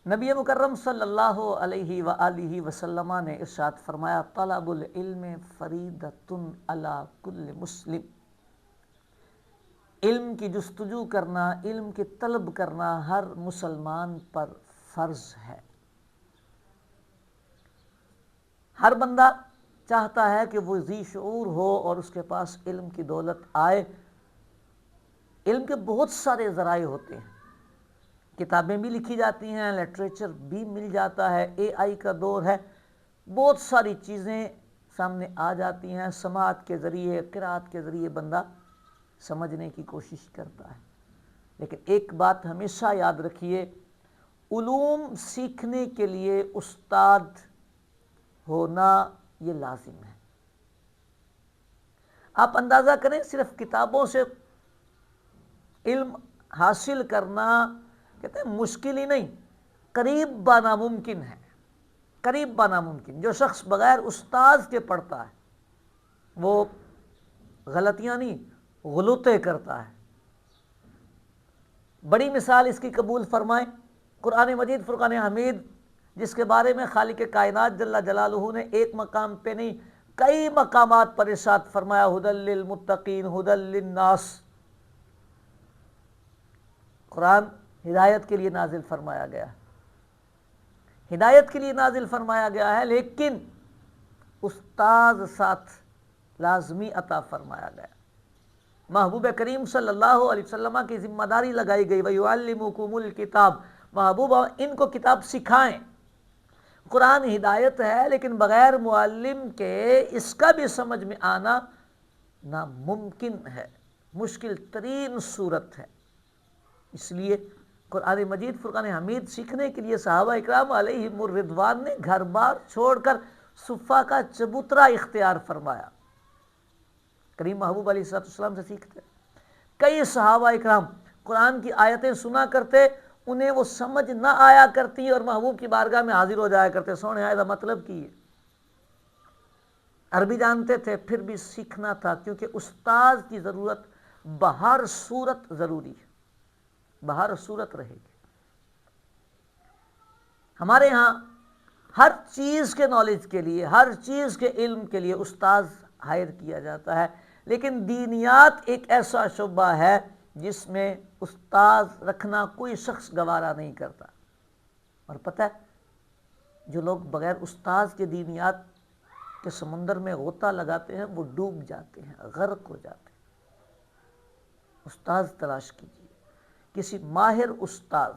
نبی مکرم صلی اللہ علیہ وآلہ وسلم نے ارشاد فرمایا، طلب العلم فریضۃ علی کل مسلم، علم کی جستجو کرنا، علم کی طلب کرنا ہر مسلمان پر فرض ہے۔ ہر بندہ چاہتا ہے کہ وہ ذی شعور ہو اور اس کے پاس علم کی دولت آئے۔ علم کے بہت سارے ذرائع ہوتے ہیں، کتابیں بھی لکھی جاتی ہیں، لٹریچر بھی مل جاتا ہے، AI کا دور ہے، بہت ساری چیزیں سامنے آ جاتی ہیں، سماعت کے ذریعے، قرات کے ذریعے بندہ سمجھنے کی کوشش کرتا ہے۔ لیکن ایک بات ہمیشہ یاد رکھیے، علوم سیکھنے کے لیے استاد ہونا یہ لازم ہے۔ آپ اندازہ کریں، صرف کتابوں سے علم حاصل کرنا کہتے ہیں مشکل ہی نہیں، قریب با ناممکن ہے، قریب با ناممکن۔ جو شخص بغیر استاذ کے پڑھتا ہے وہ غلطیاں نہیں، غلطیں کرتا ہے۔ بڑی مثال اس کی قبول فرمائیں، قرآن مجید فرقان حمید، جس کے بارے میں خالق کائنات جل جلالہ نے ایک مقام پہ نہیں کئی مقامات پر ارشاد فرمایا، ھدی للمتقین ھدی للناس۔ قرآن ہدایت کے لیے نازل فرمایا گیا ہے، ہدایت کے لیے نازل فرمایا گیا ہے، لیکن استاذ ساتھ لازمی عطا فرمایا گیا۔ محبوب کریم صلی اللہ علیہ وسلم کی ذمہ داری لگائی گئی، وَيُعَلِّمُكُمُ الْكِتَابَ، محبوب ان کو کتاب سکھائیں۔ قرآن ہدایت ہے، لیکن بغیر معلم کے اس کا بھی سمجھ میں آنا ناممکن ہے، مشکل ترین صورت ہے۔ اس لیے قرآن مجید فرقان حمید سیکھنے کے لیے صحابہ اکرام علیہم الرضوان نے گھر بار چھوڑ کر صفا کا چبوترا اختیار فرمایا۔ کریم محبوب علیہ السلام سے سیکھتے۔ کئی صحابہ اکرام قرآن کی آیتیں سنا کرتے، انہیں وہ سمجھ نہ آیا کرتی اور محبوب کی بارگاہ میں حاضر ہو جایا کرتے، سونے آئے دا مطلب کی ہے۔ عربی جانتے تھے، پھر بھی سیکھنا تھا، کیونکہ استاذ کی ضرورت بہر صورت ضروری ہے، بہر صورت رہے گی۔ ہمارے ہاں ہر چیز کے نالج کے لیے، ہر چیز کے علم کے لیے استاذ ہائر کیا جاتا ہے، لیکن دینیات ایک ایسا شعبہ ہے جس میں استاذ رکھنا کوئی شخص گوارا نہیں کرتا۔ اور پتہ ہے، جو لوگ بغیر استاذ کے دینیات کے سمندر میں غوطہ لگاتے ہیں وہ ڈوب جاتے ہیں، غرق ہو جاتے ہیں۔ استاذ تلاش کیجیے، کسی ماہر استاذ